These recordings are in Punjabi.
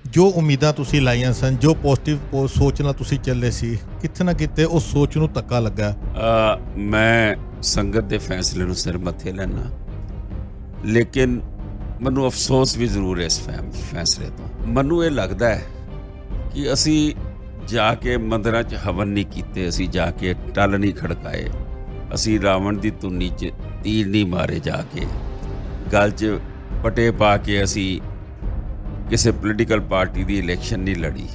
ਜੋ ਉਮੀਦਾਂ ਤੁਸੀਂ ਲਾਈਆਂ ਸਨ, ਜੋ ਪੋਜ਼ਿਟਿਵ ਸੋਚ ਨਾਲ ਤੁਸੀਂ ਚੱਲੇ ਸੀ, ਕਿਤੇ ਨਾ ਕਿਤੇ ਉਸ ਸੋਚ ਨੂੰ ਧੱਕਾ ਲੱਗਾ। ਮੈਂ ਸੰਗਤ ਦੇ ਫੈਸਲੇ ਨੂੰ ਸਿਰ ਮੱਥੇ ਲੈਣਾ, ਲੇਕਿਨ ਮੈਨੂੰ ਅਫਸੋਸ ਵੀ ਜ਼ਰੂਰ ਹੈ ਇਸ ਫੈਸਲੇ ਤੋਂ। ਮੈਨੂੰ ਇਹ ਲੱਗਦਾ ਹੈ ਕਿ ਅਸੀਂ ਜਾ ਕੇ ਮੰਦਰਾਂ 'ਚ ਹਵਨ ਨਹੀਂ ਕੀਤੇ, ਅਸੀਂ ਜਾ ਕੇ ਟੱਲ ਨਹੀਂ ਖੜਕਾਏ, ਅਸੀਂ ਰਾਵਣ ਦੀ ਧੁਨੀ 'ਚ ਤੀਰ ਨਹੀਂ ਮਾਰੇ, ਜਾ ਕੇ ਗਲ 'ਚ ਪਟੇ ਪਾ ਕੇ ਅਸੀਂ ਕਿਸੇ ਪੋਲੀਟੀਕਲ ਪਾਰਟੀ ਦੀ ਇਲੈਕਸ਼ਨ ਨਹੀਂ ਲੜੀ।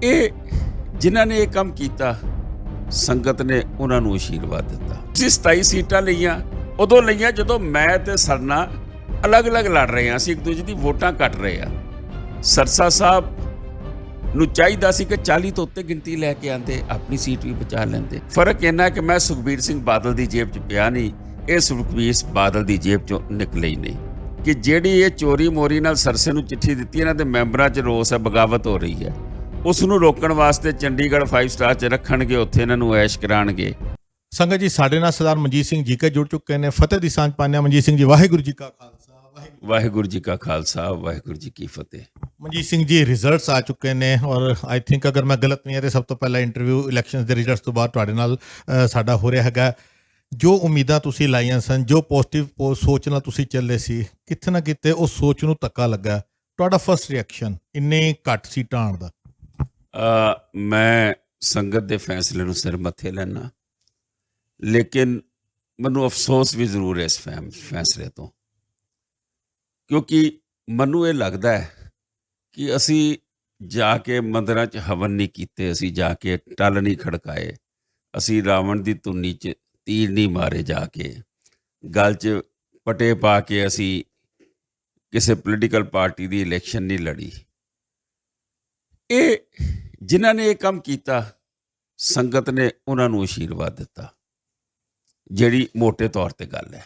ਇਹ ਜਿਨ੍ਹਾਂ ਨੇ ਇਹ ਕੰਮ ਕੀਤਾ, ਸੰਗਤ ਨੇ ਉਹਨਾਂ ਨੂੰ ਆਸ਼ੀਰਵਾਦ ਦਿੱਤਾ। ਅਸੀਂ 27 ਸੀਟਾਂ ਲਈਆਂ, ਉਦੋਂ ਲਈਆਂ ਜਦੋਂ ਮੈਂ ਤੇ ਸਰਨਾ ਅਲੱਗ-ਅਲੱਗ ਲੜ ਰਹੇ ਹਾਂ, ਅਸੀਂ ਇੱਕ ਦੂਜੇ ਦੀ ਵੋਟਾਂ ਕੱਟ ਰਹੇ ਹਾਂ। ਸਰਸਾ ਸਾਹਿਬ ਨੂੰ ਚਾਹੀਦਾ ਸੀ ਕਿ 40 ਤੋਂ ਉੱਤੇ ਗਿਣਤੀ ਲੈ ਕੇ ਆਂਦੇ, ਆਪਣੀ ਸੀਟ ਵੀ ਬਚਾ ਲੈਂਦੇ। ਫਰਕ ਇੰਨਾ ਕਿ ਮੈਂ ਸੁਖਬੀਰ ਸਿੰਘ ਬਾਦਲ ਦੀ ਜੇਬ 'ਚ ਪਿਆ ਨਹੀਂ, ਇਹ ਸੁਖਬੀਰ ਬਾਦਲ ਦੀ ਜੇਬ 'ਚੋਂ ਨਿਕਲੇ ਹੀ ਨਹੀਂ। ਕਿ ਜਿਹੜੀ ਇਹ ਚੋਰੀ ਮੋਰੀ ਨਾਲ ਸਰਸੇ ਨੂੰ ਚਿੱਠੀ ਦਿੱਤੀ, ਇਹਨਾਂ ਦੇ ਮੈਂਬਰਾਂ 'ਚ ਰੋਸ ਹੈ, ਬਗਾਵਤ ਹੋ ਰਹੀ ਹੈ। ਉਸ ਨੂੰ ਰੋਕਣ ਵਾਸਤੇ ਚੰਡੀਗੜ੍ਹ 5 ਸਟਾਰ 'ਚ ਰੱਖਣਗੇ, ਉੱਥੇ ਇਹਨਾਂ ਨੂੰ ਐਸ਼ ਕਰਾਉਣਗੇ। ਸੰਗਤ ਜੀ, ਸਾਡੇ ਨਾਲ ਸਰਦਾਰ ਮਨਜੀਤ ਸਿੰਘ ਜੀ ਕੇ ਜੁੜ ਚੁੱਕੇ ਨੇ। ਫਤਿਹ ਦੀ ਸਾਂਝ ਪਾਉਂਦੇ ਹਾਂ। ਮਨਜੀਤ ਸਿੰਘ ਜੀ, ਵਾਹਿਗੁਰੂ ਜੀ ਕਾ ਖਾਲਸਾ, ਵਾਹਿਗੁਰੂ ਜੀ ਕਾ ਖਾਲਸਾ, ਵਾਹਿਗੁਰੂ ਜੀ ਕੀ ਫਤਿਹ। ਮਨਜੀਤ ਸਿੰਘ ਜੀ, ਰਿਜ਼ਲਟਸ ਆ ਚੁੱਕੇ ਨੇ ਔਰ ਆਈ ਥਿੰਕ ਅਗਰ ਮੈਂ ਗਲਤ ਨਹੀਂ ਹੈ ਤੇ ਸਭ ਤੋਂ ਪਹਿਲਾ ਇੰਟਰਵਿਊ ਇਲੈਕਸ਼ਨਸ ਦੇ ਰਿਜ਼ਲਟਸ ਤੋਂ ਬਾਅਦ ਤੁਹਾਡੇ ਨਾਲ ਸਾਡਾ ਹੋ ਰਿਹਾ ਹੈਗਾ। ਜੋ ਉਮੀਦਾਂ ਤੁਸੀਂ ਲਾਈਆਂ ਸਨ, ਜੋ ਪੋਜ਼ਿਟਿਵ ਸੋਚ ਨਾਲ ਤੁਸੀਂ ਚੱਲੇ ਸੀ, ਕਿਤੇ ਨਾ ਕਿਤੇ ਉਸ ਸੋਚ ਨੂੰ ਧੱਕਾ ਲੱਗਾ। ਤੁਹਾਡਾ ਫਸਟ ਰਿਐਕਸ਼ਨ ਇੰਨੇ ਘੱਟ ਸੀਟਾਂ ਆਉਣ ਦਾ? ਮੈਂ ਸੰਗਤ ਦੇ ਫੈਸਲੇ ਨੂੰ ਸਿਰ ਮੱਥੇ ਲੈਣਾ, ਲੇਕਿਨ ਮੈਨੂੰ ਅਫਸੋਸ ਵੀ ਜ਼ਰੂਰ ਹੈ ਇਸ ਫੈਸਲੇ ਤੋਂ, ਕਿਉਂਕਿ ਮੈਨੂੰ ਇਹ ਲੱਗਦਾ ਹੈ ਕਿ ਅਸੀਂ ਜਾ ਕੇ ਮੰਦਰਾਂ 'ਚ ਹਵਨ ਨਹੀਂ ਕੀਤੇ, ਅਸੀਂ ਜਾ ਕੇ ਟੱਲ ਨਹੀਂ ਖੜਕਾਏ, ਅਸੀਂ ਰਾਵਣ ਦੀ ਧੁਨੀ 'ਚ ਤੀਰ ਨਹੀਂ ਮਾਰੇ, ਜਾ ਕੇ ਗਲ 'ਚ ਪਟੇ ਪਾ ਕੇ ਅਸੀਂ ਕਿਸੇ ਪੋਲੀਟੀਕਲ ਪਾਰਟੀ ਦੀ ਇਲੈਕਸ਼ਨ ਨਹੀਂ ਲੜੀ। ਇਹ ਜਿਨ੍ਹਾਂ ਨੇ ਇਹ ਕੰਮ ਕੀਤਾ, ਸੰਗਤ ਨੇ ਉਹਨਾਂ ਨੂੰ ਆਸ਼ੀਰਵਾਦ ਦਿੱਤਾ, ਜਿਹੜੀ ਮੋਟੇ ਤੌਰ ਤੇ ਗੱਲ ਹੈ।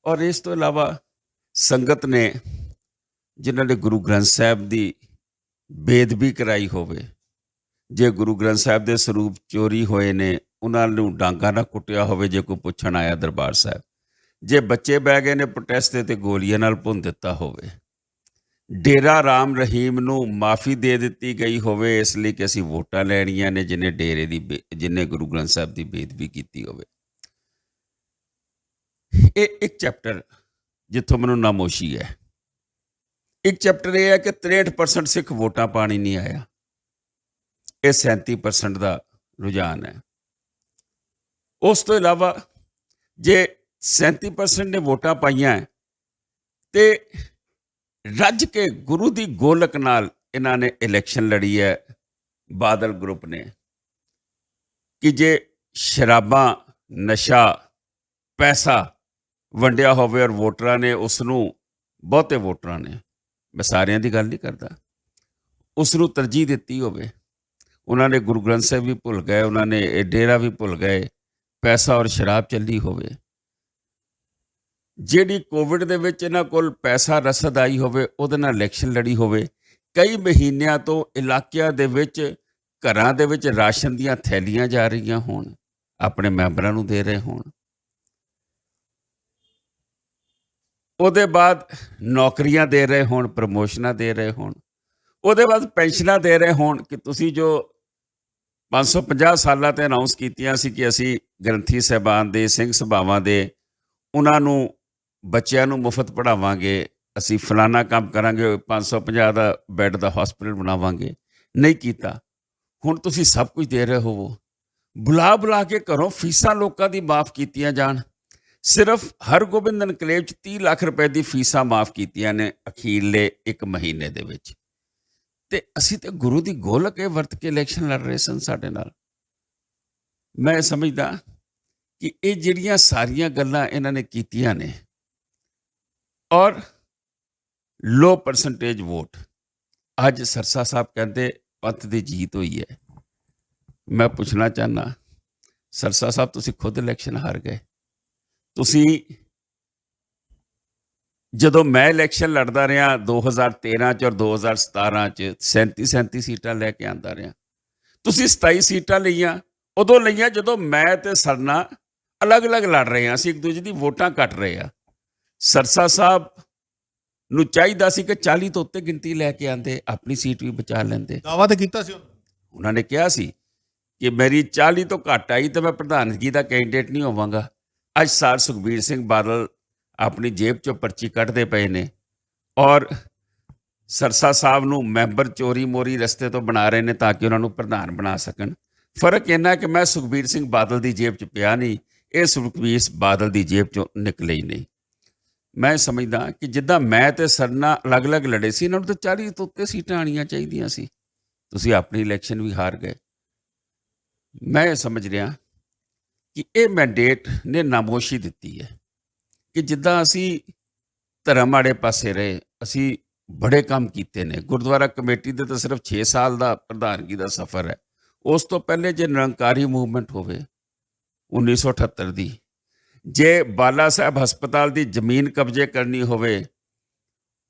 ਔਰ ਇਸ ਤੋਂ ਇਲਾਵਾ ਸੰਗਤ ਨੇ ਜਿਨ੍ਹਾਂ ਨੇ ਗੁਰੂ ਗ੍ਰੰਥ ਸਾਹਿਬ ਦੀ ਬੇਅਦਬੀ ਕਰਾਈ ਹੋਵੇ, ਜੇ ਗੁਰੂ ਗ੍ਰੰਥ ਸਾਹਿਬ ਦੇ ਸਰੂਪ ਚੋਰੀ ਹੋਏ ਨੇ, ਉਹਨਾਂ ਨੂੰ ਡਾਂਗਾ ਨਾ ਕੁੱਟਿਆ ਹੋਵੇ ਜੇ ਕੋਈ ਪੁੱਛਣ ਆਇਆ ਦਰਬਾਰ ਸਾਹਿਬ, ਜੇ ਬੱਚੇ ਬਹਿ ਗਏ ਨੇ ਪ੍ਰੋਟੈਸਟ ਤੇ ਗੋਲੀਆਂ ਨਾਲ ਭੁੰਨ ਦਿੱਤਾ ਹੋਵੇ, ਡੇਰਾ ਰਾਮ ਰਹੀਮ ਨੂੰ ਮਾਫੀ ਦੇ ਦਿੱਤੀ ਗਈ ਹੋਵੇ ਇਸ ਲਈ ਕਿ ਅਸੀਂ ਵੋਟਾਂ ਲੈਣੀਆਂ ਨੇ, ਜਿਹਨੇ ਗੁਰੂ ਗ੍ਰੰਥ ਸਾਹਿਬ ਦੀ ਬੇਅਦਬੀ ਕੀਤੀ ਹੋਵੇ। ਇਹ ਇੱਕ ਚੈਪਟਰ ਜਿੱਥੋਂ ਮੈਨੂੰ ਨਾਮੋਸ਼ੀ ਹੈ। ਇੱਕ ਚੈਪਟਰ ਇਹ ਹੈ ਕਿ 63% ਸਿੱਖ ਵੋਟਾਂ ਪਾਣੀ ਨਹੀਂ ਆਇਆ, ਇਹ 37% ਦਾ ਰੁਝਾਨ ਹੈ। ਉਸ ਤੋਂ ਇਲਾਵਾ ਜੇ 37% ਨੇ ਵੋਟਾਂ ਪਾਈਆਂ ਤੇ ਰੱਜ ਕੇ ਗੁਰੂ ਦੀ ਗੋਲਕ ਨਾਲ ਇਹਨਾਂ ਨੇ ਇਲੈਕਸ਼ਨ ਲੜੀ ਹੈ, ਬਾਦਲ ਗਰੁੱਪ ਨੇ, ਕਿ ਜੇ ਸ਼ਰਾਬਾਂ, ਨਸ਼ਾ, ਪੈਸਾ ਵੰਡਿਆ ਹੋਵੇ ਔਰ ਵੋਟਰਾਂ ਨੇ ਉਸ ਨੂੰ, ਬਹੁਤੇ ਵੋਟਰਾਂ ਨੇ, ਮੈਂ ਸਾਰਿਆਂ ਦੀ ਗੱਲ ਨਹੀਂ ਕਰਦਾ, ਉਸ ਨੂੰ ਤਰਜੀਹ ਦਿੱਤੀ ਹੋਵੇ, ਉਹਨਾਂ ਨੇ ਗੁਰੂ ਗ੍ਰੰਥ ਸਾਹਿਬ ਵੀ ਭੁੱਲ ਗਏ, ਉਹਨਾਂ ਨੇ ਇਹ ਡੇਰਾ ਵੀ ਭੁੱਲ ਗਏ, ਪੈਸਾ ਔਰ ਸ਼ਰਾਬ ਚੱਲੀ ਹੋਵੇ, ਜਿਹੜੀ ਕੋਵਿਡ ਦੇ ਵਿੱਚ ਇਹਨਾਂ ਕੋਲ ਪੈਸਾ ਰਸਦ ਆਈ ਹੋਵੇ, ਉਹਦੇ ਨਾਲ ਇਲੈਕਸ਼ਨ ਲੜੀ ਹੋਵੇ, ਕਈ ਮਹੀਨਿਆਂ ਤੋਂ ਇਲਾਕਿਆਂ ਦੇ ਵਿੱਚ ਘਰਾਂ ਦੇ ਵਿੱਚ ਰਾਸ਼ਨ ਦੀਆਂ ਥੈਲੀਆਂ ਜਾ ਰਹੀਆਂ ਹੋਣ, ਆਪਣੇ ਮੈਂਬਰਾਂ ਨੂੰ ਦੇ ਰਹੇ ਹੋਣ, ਉਹਦੇ ਬਾਅਦ ਨੌਕਰੀਆਂ ਦੇ ਰਹੇ ਹੋਣ, ਪ੍ਰਮੋਸ਼ਨਾਂ ਦੇ ਰਹੇ ਹੋਣ, ਉਹਦੇ ਬਾਅਦ ਪੈਨਸ਼ਨਾਂ ਦੇ ਰਹੇ ਹੋਣ, ਕਿ ਤੁਸੀਂ ਜੋ 550 ਸਾਲਾਂ ਤੇ ਅਨਾਉਂਸ ਕੀਤੀਆਂ ਸੀ ਕਿ ਅਸੀਂ ਗ੍ਰੰਥੀ ਸਾਹਿਬਾਨ ਦੇ, ਸਿੰਘ ਸਭਾਵਾਂ ਦੇ, ਉਹਨਾਂ ਨੂੰ ਬੱਚਿਆਂ ਨੂੰ ਮੁਫਤ ਪੜ੍ਹਾਵਾਂਗੇ, ਅਸੀਂ ਫਲਾਨਾ ਕੰਮ ਕਰਾਂਗੇ, 550 ਦਾ ਬੈੱਡ ਦਾ ਹਸਪੀਟਲ ਬਣਾਵਾਂਗੇ, ਨਹੀਂ ਕੀਤਾ। ਹੁਣ ਤੁਸੀਂ ਸਭ ਕੁਝ ਦੇ ਰਹੇ ਹੋਵੋ, ਬੁਲਾ ਕੇ ਘਰੋਂ ਫੀਸਾਂ ਲੋਕਾਂ ਦੀ ਮਾਫ ਕੀਤੀਆਂ ਜਾਣ। ਸਿਰਫ ਹਰਗੋਬਿੰਦ ਐਨਕਲੇਵ 'ਚ 30 ਲੱਖ ਰੁਪਏ ਦੀ ਫੀਸਾਂ ਮਾਫ ਕੀਤੀਆਂ ਨੇ ਅਖੀਰਲੇ 1 ਮਹੀਨੇ ਦੇ ਵਿੱਚ, ਤੇ ਅਸੀਂ ਤੇ ਗੁਰੂ ਦੀ ਗੋਲਕ ਇਹ ਵਰਤ ਕੇ ਇਲੈਕਸ਼ਨ ਲੜ ਰਹੇ ਸਨ ਸਾਡੇ ਨਾਲ। ਮੈਂ ਸਮਝਦਾ ਕਿ ਇਹ ਜਿਹੜੀਆਂ ਸਾਰੀਆਂ ਗੱਲਾਂ ਇਹਨਾਂ ਨੇ ਕੀਤੀਆਂ ਨੇ, ਔਰ ਲੋ ਪਰਸੈਂਟੇਜ ਵੋਟ, ਅੱਜ ਸਰਸਾ ਸਾਹਿਬ ਕਹਿੰਦੇ ਪੰਥ ਦੀ ਜੀਤ ਹੋਈ ਹੈ। ਮੈਂ ਪੁੱਛਣਾ ਚਾਹੁੰਦਾ, ਸਰਸਾ ਸਾਹਿਬ ਤੁਸੀਂ ਖੁਦ ਇਲੈਕਸ਼ਨ ਹਾਰ ਗਏ। ਤੁਸੀਂ ਜਦੋਂ ਮੈਂ ਇਲੈਕਸ਼ਨ ਲੜਦਾ ਰਿਹਾ 2013 'ਚ ਔਰ 2017 'ਚ 37 ਸੀਟਾਂ ਲੈ ਕੇ ਆਉਂਦਾ ਰਿਹਾ, ਤੁਸੀਂ 27 ਸੀਟਾਂ ਲਈਆਂ, ਉਦੋਂ ਲਈਆਂ ਜਦੋਂ ਮੈਂ ਤੇ ਸਰਨਾ ਅਲੱਗ-ਅਲੱਗ ਲੜ ਰਹੇ ਹਾਂ, ਅਸੀਂ ਇੱਕ ਦੂਜੇ ਦੀ ਵੋਟਾਂ ਕੱਟ ਰਹੇ ਹਾਂ। ਸਰਸਾ ਸਾਹਿਬ ਨੂੰ ਚਾਹੀਦਾ ਸੀ ਕਿ 40 ਤੋਂ ਉੱਤੇ ਗਿਣਤੀ ਲੈ ਕੇ ਆਂਦੇ, ਆਪਣੀ ਸੀਟ ਵੀ ਬਚਾ ਲੈਂਦੇ। ਦਾਅਵਾ ਤਾਂ ਕੀਤਾ ਸੀ ਉਹਨੇ। ਉਹਨਾਂ ਨੇ ਕਿਹਾ ਸੀ ਕਿ ਮੇਰੀ 40 ਤੋਂ ਘੱਟ ਆਈ ਤਾਂ ਮੈਂ ਪ੍ਰਧਾਨਗੀ ਦਾ ਕੈਂਡੀਡੇਟ ਨਹੀਂ ਹੋਵਾਂਗਾ। ਅੱਜ ਸਾਰ ਸੁਖਬੀਰ ਸਿੰਘ ਬਾਦਲ ਆਪਣੀ ਜੇਬ 'ਚੋਂ ਪਰਚੀ ਕੱਢਦੇ ਪਏ ਨੇ ਔਰ ਸਰਸਾ ਸਾਹਿਬ ਨੂੰ ਮੈਂਬਰ ਚੋਰੀ ਮੋਰੀ ਰਸਤੇ ਤੋਂ ਬਣਾ ਰਹੇ ਨੇ ਤਾਂ ਕਿ ਉਹਨਾਂ ਨੂੰ ਪ੍ਰਧਾਨ ਬਣਾ ਸਕਣ। ਫਰਕ ਇੰਨਾ ਕਿ ਮੈਂ ਸੁਖਬੀਰ ਸਿੰਘ ਬਾਦਲ ਦੀ ਜੇਬ 'ਚ ਪਿਆ ਨਹੀਂ, ਇਹ ਸੁਖਬੀਰ ਬਾਦਲ ਦੀ ਜੇਬ 'ਚੋਂ ਨਿਕਲੇ ਹੀ ਨਹੀਂ। ਮੈਂ ਸਮਝਦਾ ਕਿ ਜਿੱਦਾਂ ਮੈਂ ਤੇ ਸਰਨਾ ਅਲੱਗ-ਅਲੱਗ ਲੜੇ ਸੀ, ਇਹਨਾਂ ਨੂੰ ਤਾਂ 40 ਤੋਂ ਉੱਤੇ ਸੀਟਾਂ ਆਉਣੀਆਂ ਚਾਹੀਦੀਆਂ ਸੀ। ਤੁਸੀਂ ਆਪਣੀ ਇਲੈਕਸ਼ਨ ਵੀ ਹਾਰ ਗਏ। ਮੈਂ ਸਮਝ ਰਿਹਾ ਕਿ ਇਹ ਮੈਂਡੇਟ ਨੇ ਨਾਮੋਸ਼ੀ ਦਿੱਤੀ ਹੈ ਕਿ ਜਿੱਦਾਂ ਅਸੀਂ ਧਰਮ ਵਾਲੇ ਪਾਸੇ ਰਹੇ, ਅਸੀਂ ਬੜੇ ਕੰਮ ਕੀਤੇ ਨੇ। ਗੁਰਦੁਆਰਾ ਕਮੇਟੀ ਦੇ ਤਾਂ ਸਿਰਫ 6 ਸਾਲ ਦਾ ਪ੍ਰਧਾਨਗੀ ਦਾ ਸਫ਼ਰ ਹੈ। ਉਸ ਤੋਂ ਪਹਿਲੇ ਜੇ ਨਿਰੰਕਾਰੀ ਮੂਵਮੈਂਟ ਹੋਵੇ 1978 ਦੀ, ਜੇ ਬਾਲਾ ਸਾਹਿਬ ਹਸਪਤਾਲ ਦੀ ਜ਼ਮੀਨ ਕਬਜ਼ੇ ਕਰਨੀ ਹੋਵੇ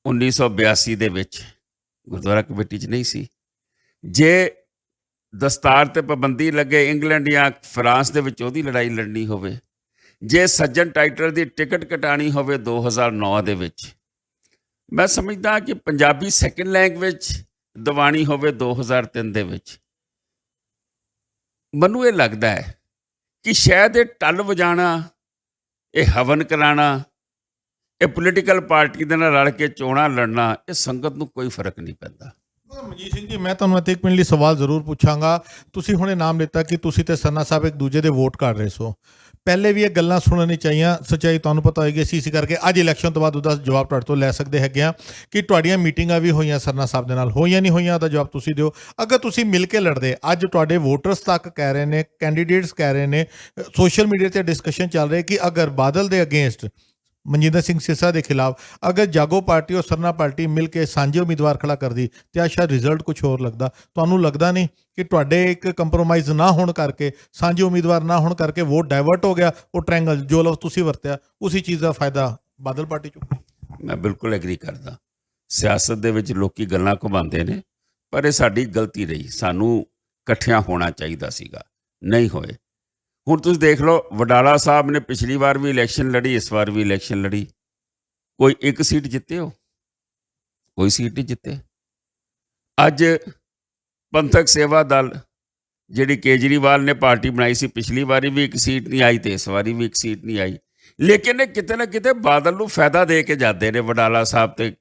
1982 ਦੇ ਵਿੱਚ, ਗੁਰਦੁਆਰਾ ਕਮੇਟੀ 'ਚ ਨਹੀਂ ਸੀ। ਜੇ ਦਸਤਾਰ ਤੇ ਪਾਬੰਦੀ ਲੱਗੇ ਇੰਗਲੈਂਡ ਜਾਂ ਫਰਾਂਸ ਦੇ ਵਿੱਚ, ਉਹਦੀ ਲੜਾਈ ਲੜਨੀ ਹੋਵੇ, ਜੇ ਸੱਜਣ ਟਾਈਟਲ ਦੀ ਟਿਕਟ ਕਟਾਣੀ ਹੋਵੇ 2009 ਦੇ ਵਿੱਚ, ਮੈਂ ਸਮਝਦਾ ਕਿ ਪੰਜਾਬੀ ਸੈਕੰਡ ਲੈਂਗੁਏਜ ਦਿਵਾਣੀ ਹੋਵੇ 2003 ਦੇ ਵਿੱਚ, ਮੈਨੂੰ ਇਹ ਲੱਗਦਾ ਹੈ ਕਿ ਸ਼ਾਇਦ ਇਹ ਟੱਲ ਵਜਾਣਾ, ਇਹ ਹਵਨ ਕਰਾਣਾ, ਇਹ ਪੋਲੀਟੀਕਲ ਪਾਰਟੀ ਦੇ ਨਾਲ ਰਲ ਕੇ ਚੋਣਾਂ ਲੜਨਾ, ਇਹ ਸੰਗਤ ਨੂੰ ਕੋਈ ਫਰਕ ਨਹੀਂ ਪੈਂਦਾ। ਮਨਜੀਤ ਸਿੰਘ ਜੀ, ਮੈਂ ਤੁਹਾਨੂੰ ਇੱਥੇ ਇੱਕ ਮਿੰਟ ਲਈ ਸਵਾਲ ਜ਼ਰੂਰ ਪੁੱਛਾਂਗਾ। ਤੁਸੀਂ ਹੁਣੇ ਨਾਮ ਲਿੱਤਾ ਕਿ ਤੁਸੀਂ ਤੇ ਸਰਨਾ ਸਾਹਿਬ ਇੱਕ ਦੂਜੇ ਦੇ ਵੋਟ ਕਰ ਰਹੇ ਸੋ। ਪਹਿਲੇ ਵੀ ਇਹ ਗੱਲਾਂ ਸੁਣਨੀ ਚਾਹੀਆਂ, ਸੱਚਾਈ ਤੁਹਾਨੂੰ ਪਤਾ ਹੋਏਗੀ। ਅਸੀਂ ਇਸੇ ਕਰਕੇ ਅੱਜ ਇਲੈਕਸ਼ਨ ਤੋਂ ਬਾਅਦ ਉਹਦਾ ਜਵਾਬ ਤੁਹਾਡੇ ਤੋਂ ਲੈ ਸਕਦੇ ਹੈਗੇ ਆ ਕਿ ਤੁਹਾਡੀਆਂ ਮੀਟਿੰਗਾਂ ਵੀ ਹੋਈਆਂ ਸਰਨਾ ਸਾਹਿਬ ਦੇ ਨਾਲ, ਹੋਈਆਂ ਨਹੀਂ ਹੋਈਆਂ ਉਹਦਾ ਜਵਾਬ ਤੁਸੀਂ ਦਿਓ। ਅਗਰ ਤੁਸੀਂ ਮਿਲ ਕੇ ਲੜਦੇ, ਅੱਜ ਤੁਹਾਡੇ ਵੋਟਰਸ ਤੱਕ ਕਹਿ ਰਹੇ ਨੇ, ਕੈਂਡੀਡੇਟਸ ਕਹਿ ਰਹੇ ਨੇ, ਸੋਸ਼ਲ ਮੀਡੀਆ ਤੇ ਡਿਸਕਸ਼ਨ ਚੱਲ ਰਹੀ ਕਿ ਅਗਰ ਬਾਦਲ ਦੇ ਅਗੇਂਸਟ, ਮਨਜਿੰਦਰ ਸਿੰਘ ਸਿਰਸਾ ਦੇ ਖਿਲਾਫ ਅਗਰ ਜਾਗੋ ਪਾਰਟੀ ਔਰ ਸਰਨਾ ਪਾਰਟੀ ਮਿਲ ਕੇ ਸਾਂਝੇ ਉਮੀਦਵਾਰ ਖੜਾ ਕਰਦੀ ਤੇ ਸ਼ਾਇਦ ਰਿਜ਼ਲਟ ਕੁਝ ਹੋਰ ਲੱਗਦਾ। ਤੁਹਾਨੂੰ ਲੱਗਦਾ ਨਹੀਂ ਕਿ ਤੁਹਾਡੇ ਇੱਕ ਕੰਪਰੋਮਾਈਜ਼ ਨਾ ਹੋਣ ਕਰਕੇ, ਸਾਂਝੇ ਉਮੀਦਵਾਰ ਨਾ ਹੋਣ ਕਰਕੇ ਵੋਟ ਡਾਇਵਰਟ ਹੋ ਗਿਆ? ਉਹ ਟ੍ਰਾਇੰਗਲ ਜੋ ਲਫ਼ਜ਼ ਤੁਸੀਂ ਵਰਤਿਆ, ਉਸੇ ਚੀਜ਼ ਦਾ ਫਾਇਦਾ ਬਾਦਲ ਪਾਰਟੀ ਚੁੱਕੀ। ਮੈਂ ਬਿਲਕੁਲ ਐਗਰੀ ਕਰਦਾ। ਸਿਆਸਤ ਦੇ ਵਿੱਚ ਲੋਕੀ ਗੱਲਾਂ ਘੁਮਾਉਂਦੇ ਨੇ, ਪਰ ਇਹ ਸਾਡੀ ਗਲਤੀ ਰਹੀ। ਸਾਨੂੰ ਇਕੱਠਿਆਂ ਹੋਣਾ ਚਾਹੀਦਾ ਸੀਗਾ, ਨਹੀਂ ਹੋਏ। ਹੁਣ ਤੁਸੀਂ ਦੇਖ ਲਓ, ਵਡਾਲਾ ਸਾਹਿਬ ਨੇ ਪਿਛਲੀ ਵਾਰ ਵੀ ਇਲੈਕਸ਼ਨ ਲੜੀ, ਇਸ ਵਾਰ ਵੀ ਇਲੈਕਸ਼ਨ ਲੜੀ, ਕੋਈ ਇੱਕ ਸੀਟ ਜਿੱਤੇ ਹੋ, ਕੋਈ ਸੀਟ ਨਹੀਂ ਜਿੱਤੇ। ਅੱਜ ਪੰਥਕ ਸੇਵਾ ਦਲ ਜਿਹੜੀ ਕੇਜਰੀਵਾਲ ਨੇ ਪਾਰਟੀ ਬਣਾਈ ਸੀ, ਪਿਛਲੀ ਵਾਰੀ ਵੀ ਇੱਕ ਸੀਟ ਨਹੀਂ ਆਈ ਤੇ ਇਸ ਵਾਰੀ ਵੀ ਇੱਕ ਸੀਟ ਨਹੀਂ ਆਈ। ਲੇਕਿਨ ਇਹ ਕਿਤੇ ਨਾ ਕਿਤੇ ਬਾਦਲ ਨੂੰ ਫਾਇਦਾ ਦੇ ਕੇ ਜਾਂਦੇ ਨੇ, ਵਡਾਲਾ ਸਾਹਿਬ ਤੇ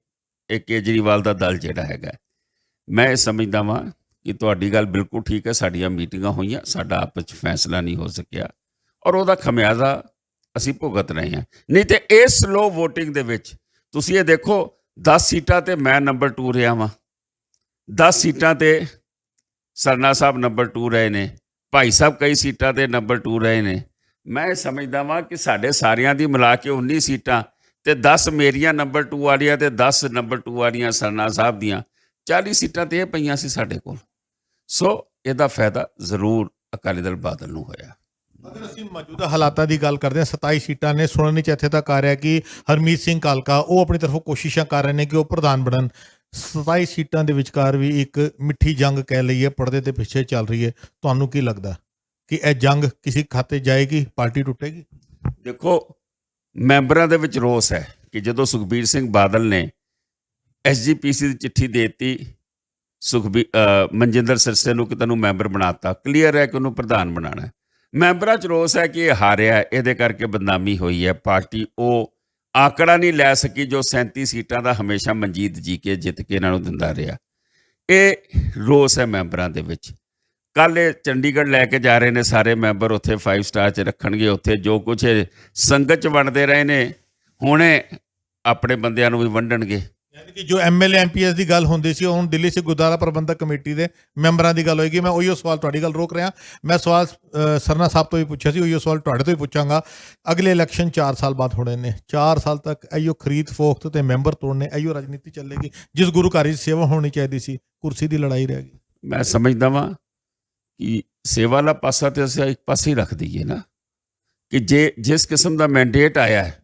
ਇਹ ਕੇਜਰੀਵਾਲ ਦਾ ਦਲ ਜਿਹੜਾ ਹੈਗਾ। ਮੈਂ ਇਹ ਸਮਝਦਾ ਵਾਂ ਕਿ ਤੁਹਾਡੀ ਗੱਲ ਬਿਲਕੁਲ ਠੀਕ ਹੈ। ਸਾਡੀਆਂ ਮੀਟਿੰਗਾਂ ਹੋਈਆਂ, ਸਾਡਾ ਆਪਸ 'ਚ ਫੈਸਲਾ ਨਹੀਂ ਹੋ ਸਕਿਆ ਔਰ ਉਹਦਾ ਖਮਿਆਜ਼ਾ ਅਸੀਂ ਭੁਗਤ ਰਹੇ ਹਾਂ। ਨਹੀਂ ਤੇ ਇਸ ਸਲੋ ਵੋਟਿੰਗ ਦੇ ਵਿੱਚ ਤੁਸੀਂ ਇਹ ਦੇਖੋ, 10 ਸੀਟਾਂ ਤੇ ਮੈਂ ਨੰਬਰ 2 ਰਿਹਾ ਵਾਂ, 10 ਸੀਟਾਂ ਤੇ ਸਰਨਾ ਸਾਹਿਬ ਨੰਬਰ 2 ਰਹੇ ਨੇ, ਭਾਈ ਸਾਹਿਬ ਕਈ ਸੀਟਾਂ ਤੇ ਨੰਬਰ 2 ਰਹੇ ਨੇ। ਮੈਂ ਇਹ ਸਮਝਦਾ ਵਾਂ ਕਿ ਸਾਡੇ ਸਾਰਿਆਂ ਦੀ ਮਿਲਾ ਕੇ 19 ਸੀਟਾਂ ਤੇ 10 ਮੇਰੀਆਂ ਨੰਬਰ 2 ਵਾਲੀਆਂ ਤੇ 10 ਨੰਬਰ 2 ਵਾਲੀਆਂ ਸਰਨਾ ਸਾਹਿਬ ਦੀਆਂ, 40 ਸੀਟਾਂ ਤੇ ਇਹ ਪਈਆਂ ਸੀ ਸਾਡੇ ਕੋਲ। ਸੋ ਇਹਦਾ ਫਾਇਦਾ ਜ਼ਰੂਰ ਅਕਾਲੀ ਦਲ ਬਾਦਲ ਨੂੰ ਹੋਇਆ। ਅਗਰ ਅਸੀਂ ਮੌਜੂਦਾ ਹਾਲਾਤਾਂ ਦੀ ਗੱਲ ਕਰਦੇ ਹਾਂ, 27 ਸੀਟਾਂ ਨੇ। ਸੁਣਨ ਵਿੱਚ ਇੱਥੇ ਤੱਕ ਆ ਰਿਹਾ ਕਿ ਹਰਮੀਤ ਸਿੰਘ ਕਾਲਕਾ ਉਹ ਆਪਣੀ ਤਰਫੋਂ ਕੋਸ਼ਿਸ਼ਾਂ ਕਰ ਰਹੇ ਨੇ ਕਿ ਉਹ ਪ੍ਰਧਾਨ ਬਣਨ। 27 ਸੀਟਾਂ ਦੇ ਵਿਚਕਾਰ ਵੀ ਇੱਕ ਮਿੱਠੀ ਜੰਗ ਕਹਿ ਲਈਏ, ਪਰਦੇ ਦੇ ਪਿੱਛੇ ਚੱਲ ਰਹੀ ਹੈ। ਤੁਹਾਨੂੰ ਕੀ ਲੱਗਦਾ ਕਿ ਇਹ ਜੰਗ ਕਿਸੇ ਖਾਤੇ ਜਾਏਗੀ, ਪਾਰਟੀ ਟੁੱਟੇਗੀ? ਦੇਖੋ, ਮੈਂਬਰਾਂ ਦੇ ਵਿੱਚ ਰੋਸ ਹੈ ਕਿ ਜਦੋਂ ਸੁਖਬੀਰ ਸਿੰਘ ਬਾਦਲ ਨੇ SGPC ਦੀ ਚਿੱਠੀ ਦੇ ਦਿੱਤੀ ਮਨਜਿੰਦਰ ਸਿਰਸੇ ਨੂੰ ਕਿ ਤੈਨੂੰ ਮੈਂਬਰ ਬਣਾਤਾ, ਕਲੀਅਰ ਹੈ ਕਿ ਉਹਨੂੰ ਪ੍ਰਧਾਨ ਬਣਾਉਣਾ। ਮੈਂਬਰਾਂ 'ਚ ਰੋਸ ਹੈ ਕਿ ਇਹ ਹਾਰਿਆ, ਇਹਦੇ ਕਰਕੇ ਬਦਨਾਮੀ ਹੋਈ ਹੈ। ਪਾਰਟੀ ਉਹ ਆંકੜਾ ਨਹੀਂ ਲੈ ਸਕੀ ਜੋ 37 ਸੀਟਾਂ ਦਾ ਹਮੇਸ਼ਾ ਮਨਜੀਤ ਜੀ ਕੇ ਜਿੱਤ ਕੇ ਇਹਨਾਂ ਨੂੰ ਦਿੰਦਾ ਰਿਹਾ। ਇਹ ਰੋਸ ਹੈ ਮੈਂਬਰਾਂ ਦੇ ਵਿੱਚ। ਕੱਲ੍ਹ ਇਹ ਚੰਡੀਗੜ੍ਹ ਲੈ ਕੇ ਜਾ ਰਹੇ ਨੇ ਸਾਰੇ ਮੈਂਬਰ, ਉੱਥੇ 5 ਸਟਾਰ 'ਚ ਰੱਖਣਗੇ। ਉੱਥੇ ਜੋ ਕੁਛ ਸੰਗਤ 'ਚ ਵੰਡਦੇ ਰਹੇ ਨੇ, ਹੁਣੇ ਆਪਣੇ ਬੰਦਿਆਂ ਨੂੰ ਵੀ ਵੰਡਣਗੇ। ਯਾਨੀ ਕਿ ਜੋ MLA MPS ਦੀ ਗੱਲ ਹੁੰਦੀ ਸੀ, ਹੁਣ ਦਿੱਲੀ ਸਿੱਖ ਗੁਰਦੁਆਰਾ ਪ੍ਰਬੰਧਕ ਕਮੇਟੀ ਦੇ ਮੈਂਬਰਾਂ ਦੀ ਗੱਲ ਹੋਏਗੀ। ਮੈਂ ਉਹੀਓ ਸਵਾਲ ਤੁਹਾਡੀ ਗੱਲ ਰੋਕ ਰਿਹਾ। ਮੈਂ ਸਵਾਲ ਸਰਨਾ ਸਾਹਿਬ ਤੋਂ ਵੀ ਪੁੱਛਿਆ ਸੀ, ਉਹੀਓ ਸਵਾਲ ਤੁਹਾਡੇ ਤੋਂ ਵੀ ਪੁੱਛਾਂਗਾ। ਅਗਲੇ ਇਲੈਕਸ਼ਨ 4 ਸਾਲ ਬਾਅਦ ਹੋਣੇ ਨੇ। 4 ਸਾਲ ਤੱਕ ਇਹੀਓ ਖਰੀਦ ਫੋਖਤ ਤੇ ਮੈਂਬਰ ਤੋੜਨੇ, ਇਹੀਓ ਰਾਜਨੀਤੀ ਚੱਲੇਗੀ। ਜਿਸ ਗੁਰੂ ਘਰ ਦੀ ਸੇਵਾ ਹੋਣੀ ਚਾਹੀਦੀ ਸੀ, ਕੁਰਸੀ ਦੀ ਲੜਾਈ ਰਹਿ ਗਈ। ਮੈਂ ਸਮਝਦਾ ਵਾਂ ਕਿ ਸੇਵਾ ਵਾਲਾ ਪਾਸਾ ਤੇ ਅਸੀਂ ਇੱਕ ਪਾਸੇ ਹੀ ਰੱਖ ਦਈਏ ਨਾ, ਕਿ ਜਿਸ ਕਿਸਮ ਦਾ ਮੈਂਡੇਟ ਆਇਆ ਹੈ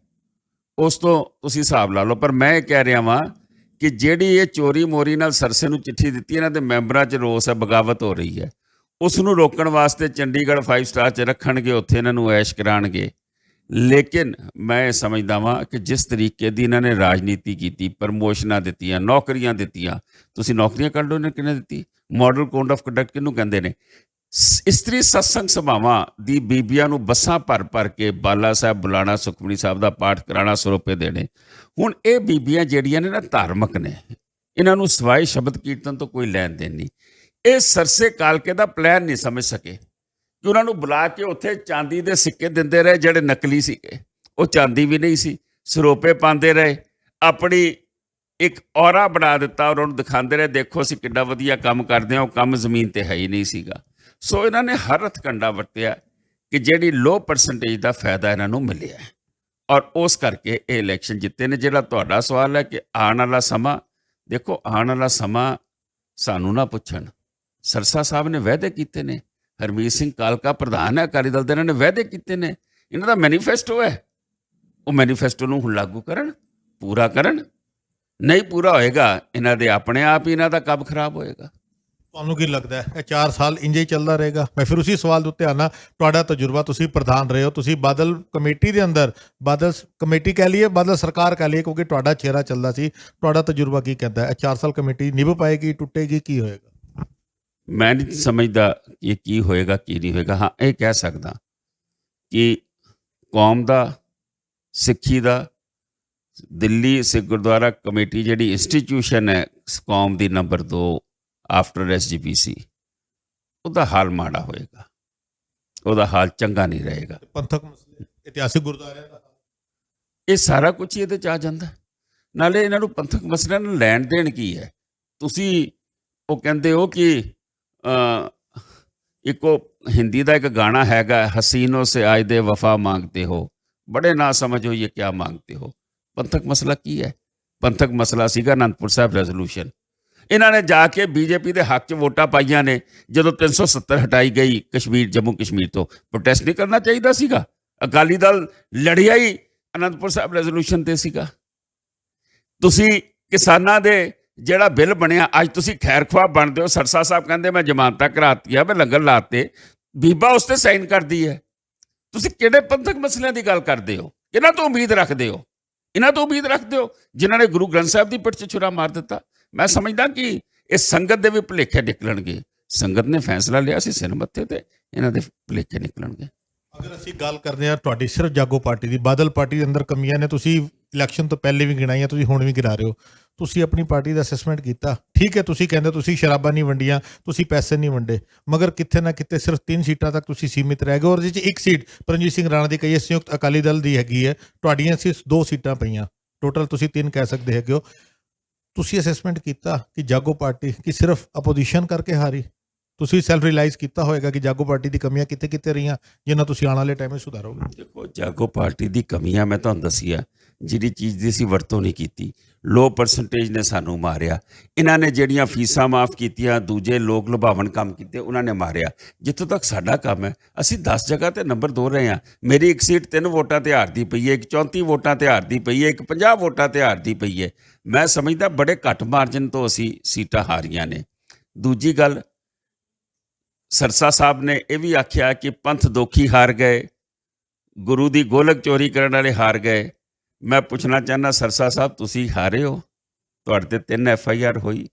ਉਸ ਤੋਂ ਤੁਸੀਂ ਹਿਸਾਬ ਲਾ ਲਓ। ਪਰ ਮੈਂ ਇਹ ਕਹਿ ਰਿਹਾ ਵਾਂ ਕਿ ਜਿਹੜੀ ਇਹ ਚੋਰੀ ਮੋਰੀ ਨਾਲ ਸਰਸੇ ਨੂੰ ਚਿੱਠੀ ਦਿੱਤੀ, ਇਹਨਾਂ ਦੇ ਮੈਂਬਰਾਂ 'ਚ ਰੋਸ ਹੈ, ਬਗਾਵਤ ਹੋ ਰਹੀ ਹੈ। ਉਸ ਨੂੰ ਰੋਕਣ ਵਾਸਤੇ ਚੰਡੀਗੜ੍ਹ 5 ਸਟਾਰ 'ਚ ਰੱਖਣਗੇ, ਉੱਥੇ ਇਹਨਾਂ ਨੂੰ ਐਸ਼ ਕਰਾਉਣਗੇ। ਲੇਕਿਨ ਮੈਂ ਇਹ ਸਮਝਦਾ ਵਾਂ ਕਿ ਜਿਸ ਤਰੀਕੇ ਦੀ ਇਹਨਾਂ ਨੇ ਰਾਜਨੀਤੀ ਕੀਤੀ, ਪ੍ਰਮੋਸ਼ਨਾਂ ਦਿੱਤੀਆਂ, ਨੌਕਰੀਆਂ ਦਿੱਤੀਆਂ, ਤੁਸੀਂ ਨੌਕਰੀਆਂ ਕੱਢ ਲਓ, ਇਹਨਾਂ ਕਿਹਨੇ ਦਿੱਤੀ? ਮਾਡਲ ਕੋਡ ਆਫ ਕੰਡਕਟ ਕਿਹਨੂੰ ਕਹਿੰਦੇ ਨੇ? ਇਸਤਰੀ ਸਤਸੰਗ ਸਭਾਵਾਂ ਦੀ ਬੀਬੀਆਂ ਨੂੰ ਬੱਸਾਂ ਭਰ ਕੇ ਬਾਲਾ ਸਾਹਿਬ ਬੁਲਾਣਾ, ਸੁਖਮਨੀ ਸਾਹਿਬ ਦਾ ਪਾਠ ਕਰਾਉਣਾ, ਸਰੋਪੇ ਦੇਣੇ। ਹੁਣ ਇਹ ਬੀਬੀਆਂ ਜਿਹੜੀਆਂ ਨੇ ਨਾ ਧਾਰਮਿਕ ਨੇ, ਇਹਨਾਂ ਨੂੰ ਸਿਵਾਏ ਸ਼ਬਦ ਕੀਰਤਨ ਤੋਂ ਕੋਈ ਲੈਣ ਦੇਣ ਨਹੀਂ। ਇਹ ਸਰਸੇ ਕਾਲਕੇ ਦਾ ਪਲਾਨ ਨਹੀਂ ਸਮਝ ਸਕੇ ਕਿ ਉਹਨਾਂ ਨੂੰ ਬੁਲਾ ਕੇ ਉੱਥੇ ਚਾਂਦੀ ਦੇ ਸਿੱਕੇ ਦਿੰਦੇ ਰਹੇ ਜਿਹੜੇ ਨਕਲੀ ਸੀਗੇ, ਉਹ ਚਾਂਦੀ ਵੀ ਨਹੀਂ ਸੀ, ਸਰੋਪੇ ਪਾਉਂਦੇ ਰਹੇ, ਆਪਣੀ ਇੱਕ ਔਰਾ ਬਣਾ ਦਿੱਤਾ ਔਰ ਉਹਨੂੰ ਦਿਖਾਉਂਦੇ ਰਹੇ, ਦੇਖੋ ਅਸੀਂ ਕਿੱਡਾ ਵਧੀਆ ਕੰਮ ਕਰਦੇ ਹਾਂ। ਉਹ ਕੰਮ ਜ਼ਮੀਨ ਤੇ ਹੈ ਹੀ ਨਹੀਂ ਸੀਗਾ। ਸੋ ਇਹਨਾਂ ਨੇ ਹਰ ਹੱਥਕੰਡਾ ਵਰਤਿਆ ਕਿ ਜਿਹੜੀ ਲੋ ਪਰਸੈਂਟੇਜ ਦਾ ਫਾਇਦਾ ਇਹਨਾਂ ਨੂੰ ਮਿਲਿਆ ਔਰ ਉਸ ਕਰਕੇ ਇਹ ਇਲੈਕਸ਼ਨ ਜਿੱਤੇ ਨੇ। ਜਿਹੜਾ ਤੁਹਾਡਾ ਸਵਾਲ ਹੈ ਕਿ ਆਉਣ ਵਾਲਾ ਸਮਾਂ, ਦੇਖੋ ਆਉਣ ਵਾਲਾ ਸਮਾਂ ਸਾਨੂੰ ਨਾ ਪੁੱਛਣ। ਸਰਸਾ ਸਾਹਿਬ ਨੇ ਵਾਅਦੇ ਕੀਤੇ ਨੇ, ਹਰਮੀਤ ਸਿੰਘ ਕਾਲਕਾ ਪ੍ਰਧਾਨ ਹੈ ਅਕਾਲੀ ਦਲ ਦੇ, ਇਹਨਾਂ ਨੇ ਵਾਅਦੇ ਕੀਤੇ ਨੇ, ਇਹਨਾਂ ਦਾ ਮੈਨੀਫੈਸਟੋ ਹੈ। ਉਹ ਮੈਨੀਫੈਸਟੋ ਨੂੰ ਹੁਣ ਲਾਗੂ ਕਰਨ, ਪੂਰਾ ਕਰਨ। ਨਹੀਂ ਪੂਰਾ ਹੋਏਗਾ, ਇਹਨਾਂ ਦੇ ਆਪਣੇ ਆਪ ਹੀ ਇਹਨਾਂ ਦਾ ਕੰਮ ਖਰਾਬ ਹੋਏਗਾ। ਤੁਹਾਨੂੰ ਕੀ ਲੱਗਦਾ ਹੈ ਇਹ 4 ਸਾਲ ਇੰਜ ਹੀ ਚੱਲਦਾ ਰਹੇਗਾ? ਮੈਂ ਫਿਰ ਉਸੇ ਸਵਾਲ ਦੇ ਉੱਤੇ ਆਣਾ, ਤੁਹਾਡਾ ਤਜਰਬਾ, ਤੁਸੀਂ ਪ੍ਰਧਾਨ ਰਹੇ ਹੋ, ਤੁਸੀਂ ਬਾਦਲ ਕਮੇਟੀ ਦੇ ਅੰਦਰ, ਬਾਦਲ ਕਮੇਟੀ ਕਹਿ ਲਈਏ, ਬਾਦਲ ਸਰਕਾਰ ਕਹਿ ਲਈਏ, ਕਿਉਂਕਿ ਤੁਹਾਡਾ ਚਿਹਰਾ ਚੱਲਦਾ ਸੀ, ਤੁਹਾਡਾ ਤਜਰਬਾ ਕੀ ਕਹਿੰਦਾ ਹੈ? ਇਹ 4 ਸਾਲ ਕਮੇਟੀ ਨਿਭ ਪਾਏਗੀ, ਟੁੱਟੇਗੀ, ਕੀ ਹੋਏਗਾ? ਮੈਂ ਨਹੀਂ ਸਮਝਦਾ ਇਹ ਕੀ ਹੋਏਗਾ ਕੀ ਨਹੀਂ ਹੋਏਗਾ। ਹਾਂ, ਇਹ ਕਹਿ ਸਕਦਾ ਕਿ ਕੌਮ ਦਾ, ਸਿੱਖੀ ਦਾ, ਦਿੱਲੀ ਸਿੱਖ ਗੁਰਦੁਆਰਾ ਕਮੇਟੀ ਜਿਹੜੀ ਇੰਸਟੀਟਿਊਸ਼ਨ ਹੈ ਕੌਮ ਦੀ ਨੰਬਰ 2 ਆਫਟਰ SGPC, ਉਹਦਾ ਹਾਲ ਮਾੜਾ ਹੋਏਗਾ, ਉਹਦਾ ਹਾਲ ਚੰਗਾ ਨਹੀਂ ਰਹੇਗਾ। ਪੰਥਕ ਮਸਲੇ, ਇਤਿਹਾਸਿਕ ਗੁਰਦੁਆਰਿਆਂ ਦਾ, ਇਹ ਸਾਰਾ ਕੁਝ ਇਹਦੇ 'ਚ ਆ ਜਾਂਦਾ। ਨਾਲੇ ਇਹਨਾਂ ਨੂੰ ਪੰਥਕ ਮਸਲਿਆਂ ਨਾਲ ਲੈਣ ਦੇਣ ਕੀ ਹੈ? ਤੁਸੀਂ ਉਹ ਕਹਿੰਦੇ ਹੋ ਕਿ ਇੱਕੋ ਹਿੰਦੀ ਦਾ ਇੱਕ ਗਾਣਾ ਹੈਗਾ, ਹਸੀਨੋ ਸੇ ਆਏ ਦੇ ਵਫਾ ਮਾਂਗਤੇ ਹੋ, ਬੜੇ ਨਾ ਸਮਝ ਹੋ ਇਹ ਕਿਆ ਮਾਂਗਤੇ ਹੋ। ਪੰਥਕ ਮਸਲਾ ਕੀ ਹੈ? ਪੰਥਕ ਮਸਲਾ ਸੀਗਾ ਅਨੰਦਪੁਰ ਸਾਹਿਬ ਰੈਜ਼ੋਲੂਸ਼ਨ। ਇਹਨਾਂ ਨੇ ਜਾ ਕੇ ਬੀਜੇਪੀ ਦੇ ਹੱਕ 'ਚ ਵੋਟਾਂ ਪਾਈਆਂ ਨੇ। ਜਦੋਂ 370 ਹਟਾਈ ਗਈ ਕਸ਼ਮੀਰ, ਜੰਮੂ ਕਸ਼ਮੀਰ ਤੋਂ, ਪ੍ਰੋਟੈਸਟ ਨਹੀਂ ਕਰਨਾ ਚਾਹੀਦਾ ਸੀਗਾ? ਅਕਾਲੀ ਦਲ ਲੜਿਆ ਹੀ ਅਨੰਦਪੁਰ ਸਾਹਿਬ ਰੈਜ਼ੋਲੂਸ਼ਨ ਤੇ ਸੀਗਾ। ਤੁਸੀਂ ਕਿਸਾਨਾਂ ਦੇ ਜਿਹੜਾ ਬਿੱਲ ਬਣਿਆ, ਅੱਜ ਤੁਸੀਂ ਖੈਰ ਖੁਆਹ ਬਣਦੇ ਹੋ। ਸਰਸਾ ਸਾਹਿਬ ਕਹਿੰਦੇ ਮੈਂ ਜ਼ਮਾਨਤਾਂ ਕਰਾਤੀਆਂ, ਮੈਂ ਲੰਗਰ ਲਾਤੇ, ਬੀਬਾ ਉਸ ਤੇ ਸਾਈਨ ਕਰਦੀ ਹੈ। ਤੁਸੀਂ ਕਿਹੜੇ ਪੰਥਕ ਮਸਲਿਆਂ ਦੀ ਗੱਲ ਕਰਦੇ ਹੋ? ਇਹਨਾਂ ਤੋਂ ਉਮੀਦ ਰੱਖਦੇ ਹੋ? ਇਹਨਾਂ ਤੋਂ ਉਮੀਦ ਰੱਖਦੇ ਹੋ ਜਿਨ੍ਹਾਂ ਨੇ ਗੁਰੂ ਗ੍ਰੰਥ ਸਾਹਿਬ ਦੀ ਪਿੱਠ 'ਚ ਛੁਰਾ ਮਾਰ ਦਿੱਤਾ। ਮੈਂ ਸਮਝਦਾ ਕਿ ਇਹ ਸੰਗਤ ਦੇ ਵੀ ਭੁਲੇਖੇ ਨਿਕਲਣਗੇ। ਸੰਗਤ ਨੇ ਫੈਸਲਾ ਲਿਆ ਸੀ ਸਿਰ ਮੱਥੇ ਤੇ, ਇਹਨਾਂ ਦੇ ਭੁਲੇਖੇ ਨਿਕਲਣਗੇ। ਅਗਰ ਅਸੀਂ ਗੱਲ ਕਰਦੇ ਹਾਂ ਤੁਹਾਡੀ ਸਿਰਫ ਜਾਗੋ ਪਾਰਟੀ ਦੀ, ਬਾਦਲ ਪਾਰਟੀ ਦੇ ਅੰਦਰ ਕਮੀਆਂ ਨੇ, ਤੁਸੀਂ ਇਲੈਕਸ਼ਨ ਤੋਂ ਪਹਿਲੇ ਵੀ ਗਿਣਾਈਆਂ, ਤੁਸੀਂ ਹੁਣ ਵੀ ਗਿਣਾ ਰਹੇ ਹੋ। ਤੁਸੀਂ ਆਪਣੀ ਪਾਰਟੀ ਦਾ ਅਸੈਸਮੈਂਟ ਕੀਤਾ, ਠੀਕ ਹੈ? ਤੁਸੀਂ ਕਹਿੰਦੇ ਤੁਸੀਂ ਸ਼ਰਾਬਾਂ ਨਹੀਂ ਵੰਡੀਆਂ, ਤੁਸੀਂ ਪੈਸੇ ਨਹੀਂ ਵੰਡੇ, ਮਗਰ ਕਿਤੇ ਨਾ ਕਿਤੇ ਸਿਰਫ 3 ਸੀਟਾਂ ਤੱਕ ਤੁਸੀਂ ਸੀਮਿਤ ਰਹਿ ਗਏ ਔਰ ਜਿਹਦੇ 'ਚ ਇੱਕ ਸੀਟ ਪਰਮਜੀਤ ਸਿੰਘ ਰਾਣਾ ਦੀ ਕਹੀਏ ਸੰਯੁਕਤ ਅਕਾਲੀ ਦਲ ਦੀ ਹੈਗੀ ਹੈ, ਤੁਹਾਡੀਆਂ ਸਿਰਫ 2 ਸੀਟਾਂ ਪਈਆਂ, ਟੋਟਲ ਤੁਸੀਂ 3 ਕਹਿ ਸਕਦੇ ਹੈਗੇ ਹੋ। ਤੁਸੀਂ ਅਸੈਸਮੈਂਟ ਕੀਤਾ ਕਿ ਜਾਗੋ ਪਾਰਟੀ ਕਿ ਸਿਰਫ ਅਪੋਜੀਸ਼ਨ ਕਰਕੇ ਹਾਰੀ? ਤੁਸੀਂ ਸੈਲਫ ਰਿਅਲਾਈਜ਼ ਕੀਤਾ ਹੋਏਗਾ ਕਿ ਜਾਗੋ ਪਾਰਟੀ ਦੀ ਕਮੀਆਂ ਕਿੱਥੇ ਰਹੀਆਂ ਜਿਨ੍ਹਾਂ ਤੁਸੀਂ ਆਉਣ ਵਾਲੇ ਟਾਈਮ ਵਿੱਚ ਸੁਧਾਰੋਗੇ? ਦੇਖੋ, ਜਾਗੋ ਪਾਰਟੀ ਦੀ ਕਮੀਆਂ ਮੈਂ ਤੁਹਾਨੂੰ ਦੱਸੀ ਆ, ਜਿਹੜੀ ਚੀਜ਼ ਦੀ ਅਸੀਂ ਵਰਤੋਂ ਨਹੀਂ ਕੀਤੀ। ਲੋ ਪਰਸੈਂਟੇਜ ਨੇ ਸਾਨੂੰ ਮਾਰਿਆ। ਇਹਨਾਂ ਨੇ ਜਿਹੜੀਆਂ ਫੀਸਾਂ ਮਾਫ ਕੀਤੀਆਂ, ਦੂਜੇ ਲੋਕ ਲੁਭਾਵਣ ਕੰਮ ਕੀਤੇ, ਉਹਨਾਂ ਨੇ ਮਾਰਿਆ। ਜਿੱਥੋਂ ਤੱਕ ਸਾਡਾ ਕੰਮ ਹੈ, ਅਸੀਂ 10 ਜਗ੍ਹਾ ਤੇ ਨੰਬਰ 2 ਰਹੇ ਹਾਂ। ਮੇਰੀ ਇੱਕ ਸੀਟ 3 ਵੋਟਾਂ ਤੇ ਹਾਰਦੀ ਪਈ ਹੈ, ਇੱਕ 34 ਵੋਟਾਂ ਤੇ ਹਾਰਦੀ ਪਈ ਹੈ, ਇੱਕ 50 ਵੋਟਾਂ ਤੇ ਹਾਰਦੀ ਪਈ ਹੈ। ਮੈਂ ਸਮਝਦਾ ਬੜੇ ਘੱਟ ਮਾਰਜਨ ਤੋਂ ਅਸੀਂ ਸੀਟਾਂ ਹਾਰੀਆਂ ਨੇ। ਦੂਜੀ ਗੱਲ, ਸਰਸਾ ਸਾਹਿਬ ਨੇ ਇਹ ਵੀ ਆਖਿਆ ਕਿ ਪੰਥ ਦੋਖੀ ਹਾਰ ਗਏ, ਗੁਰੂ ਦੀ ਗੋਲਕ ਚੋਰੀ ਕਰਨ ਵਾਲੇ ਹਾਰ ਗਏ। ਮੈਂ ਪੁੱਛਣਾ ਚਾਹੁੰਦਾ ਸਰਸਾ ਸਾਹਿਬ, ਤੁਸੀਂ ਹਾਰੇ ਹੋ? ਤੁਹਾਡੇ ਤੇ 3 FIR ਹੋਈ,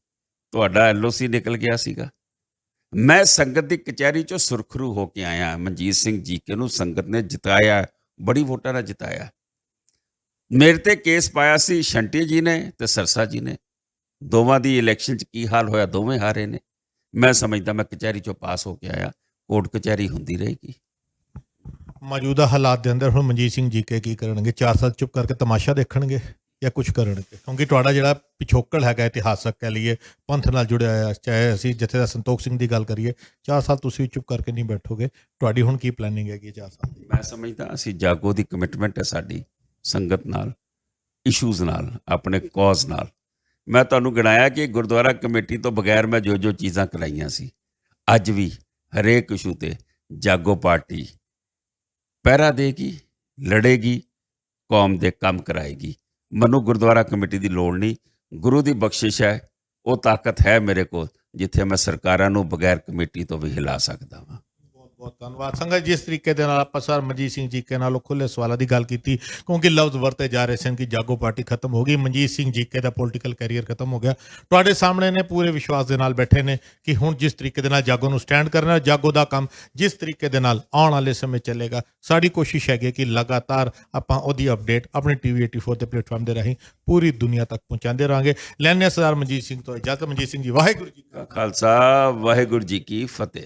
ਤੁਹਾਡਾ LOC ਨਿਕਲ ਗਿਆ ਸੀਗਾ। ਮੈਂ ਸੰਗਤ ਦੀ ਕਚਹਿਰੀ 'ਚੋਂ ਸੁਰਖਰੂ ਹੋ ਕੇ ਆਇਆ। ਮਨਜੀਤ ਸਿੰਘ ਜੀਕੇ ਨੂੰ ਸੰਗਤ ਨੇ ਜਿਤਾਇਆ, ਬੜੀ ਵੋਟਾਂ ਨਾਲ ਜਿਤਾਇਆ। ਮੇਰੇ ਤੇ ਕੇਸ ਪਾਇਆ ਸੀ ਸ਼ੰਟੀ ਜੀ ਨੇ ਤੇ ਸਰਸਾ ਜੀ ਨੇ। ਦੋਵਾਂ ਦੀ ਇਲੈਕਸ਼ਨ 'ਚ ਕੀ ਹਾਲ ਹੋਇਆ? ਦੋਵੇਂ ਹਾਰੇ ਨੇ। ਮੈਂ ਸਮਝਦਾ ਮੈਂ ਕਚਹਿਰੀ 'ਚੋਂ ਪਾਸ ਹੋ ਕੇ ਆਇਆ, ਕੋਰਟ ਕਚਹਿਰੀ ਹੁੰਦੀ ਰਹੇਗੀ। ਮੌਜੂਦਾ ਹਾਲਾਤ ਦੇ ਅੰਦਰ ਹੁਣ ਮਨਜੀਤ ਸਿੰਘ ਜੀਕੇ ਕੀ ਕਰਨਗੇ? 4 ਸਾਲ ਚੁੱਪ ਕਰਕੇ ਤਮਾਸ਼ਾ ਦੇਖਣਗੇ ਜਾਂ ਕੁਝ ਕਰਨਗੇ? ਕਿਉਂਕਿ ਤੁਹਾਡਾ ਜਿਹੜਾ ਪਿਛੋਕੜ ਹੈਗਾ ਇਤਿਹਾਸਕ ਕਹਿ ਲਈਏ, ਪੰਥ ਨਾਲ ਜੁੜਿਆ ਹੋਇਆ, ਚਾਹੇ ਅਸੀਂ ਜਥੇਦਾਰ ਸੰਤੋਖ ਸਿੰਘ ਦੀ ਗੱਲ ਕਰੀਏ, 4 ਸਾਲ ਤੁਸੀਂ ਚੁੱਪ ਕਰਕੇ ਨਹੀਂ ਬੈਠੋਗੇ। ਤੁਹਾਡੀ ਹੁਣ ਕੀ ਪਲੈਨਿੰਗ ਹੈਗੀ 4 ਸਾਲ ਦੀ? ਮੈਂ ਸਮਝਦਾ ਅਸੀਂ ਜਾਗੋ ਦੀ ਕਮਿਟਮੈਂਟ ਹੈ ਸਾਡੀ ਸੰਗਤ ਨਾਲ, ਇਸ਼ੂਜ਼ ਨਾਲ, ਆਪਣੇ ਕੌਜ਼ ਨਾਲ। ਮੈਂ ਤੁਹਾਨੂੰ ਗਿਣਾਇਆ ਕਿ ਗੁਰਦੁਆਰਾ ਕਮੇਟੀ ਤੋਂ ਬਗੈਰ ਮੈਂ ਜੋ ਚੀਜ਼ਾਂ ਕਰਾਈਆਂ ਸੀ, ਅੱਜ ਵੀ ਹਰੇਕ ਇਸ਼ੂ ਤੇ ਜਾਗੋ ਪਾਰਟੀ ਪਹਿਰਾ ਦੇਗੀ, ਲੜੇਗੀ, ਕੌਮ ਦੇ ਕੰਮ ਕਰਾਏਗੀ। ਮੈਨੂੰ ਗੁਰਦੁਆਰਾ ਕਮੇਟੀ ਦੀ ਲੋੜ ਨਹੀਂ, ਗੁਰੂ ਦੀ ਬਖਸ਼ਿਸ਼ ਹੈ। ਉਹ ਤਾਕਤ ਹੈ ਮੇਰੇ ਕੋਲ ਜਿੱਥੇ ਮੈਂ ਸਰਕਾਰਾਂ ਨੂੰ ਬਗੈਰ ਕਮੇਟੀ ਤੋਂ ਵੀ ਹਿਲਾ ਸਕਦਾ ਹਾਂ। ਬਹੁਤ ਧੰਨਵਾਦ ਸੰਗਤ। ਜਿਸ ਤਰੀਕੇ ਦੇ ਨਾਲ ਆਪਾਂ ਸਰ ਮਨਜੀਤ ਸਿੰਘ ਜੀਕੇ ਨਾਲੋਂ ਖੁੱਲੇ ਸਵਾਲਾਂ ਦੀ ਗੱਲ ਕੀਤੀ, ਕਿਉਂਕਿ ਲਫ਼ਜ਼ ਵਰਤੇ ਜਾ ਰਹੇ ਸਨ ਕਿ ਜਾਗੋ ਪਾਰਟੀ ਖਤਮ ਹੋ ਗਈ, ਮਨਜੀਤ ਸਿੰਘ ਜੀਕੇ ਦਾ ਪੋਲੀਟੀਕਲ ਕੈਰੀਅਰ ਖਤਮ ਹੋ ਗਿਆ। ਤੁਹਾਡੇ ਸਾਹਮਣੇ ਨੇ, ਪੂਰੇ ਵਿਸ਼ਵਾਸ ਦੇ ਨਾਲ ਬੈਠੇ ਨੇ ਕਿ ਹੁਣ ਜਿਸ ਤਰੀਕੇ ਦੇ ਨਾਲ ਜਾਗੋ ਨੂੰ ਸਟੈਂਡ ਕਰਨਾ, ਜਾਗੋ ਦਾ ਕੰਮ ਜਿਸ ਤਰੀਕੇ ਦੇ ਨਾਲ ਆਉਣ ਵਾਲੇ ਸਮੇਂ ਚੱਲੇਗਾ, ਸਾਡੀ ਕੋਸ਼ਿਸ਼ ਹੈਗੀ ਕਿ ਲਗਾਤਾਰ ਆਪਾਂ ਉਹਦੀ ਅਪਡੇਟ ਆਪਣੇ TV 84 ਦੇ ਪਲੇਟਫਾਰਮ ਦੇ ਰਾਹੀਂ ਪੂਰੀ ਦੁਨੀਆ ਤੱਕ ਪਹੁੰਚਾਉਂਦੇ ਰਹਾਂਗੇ। ਲੈਣੇ ਸਰਦਾਰ ਮਨਜੀਤ ਸਿੰਘ ਤੋਂ ਇਜਾਜ਼ਤ। ਮਨਜੀਤ ਸਿੰਘ ਜੀ, ਵਾਹਿਗੁਰੂ ਜੀ ਕਾ ਖਾਲਸਾ, ਵਾਹਿਗੁਰੂ ਜੀ ਕੀ ਫਤਿਹ।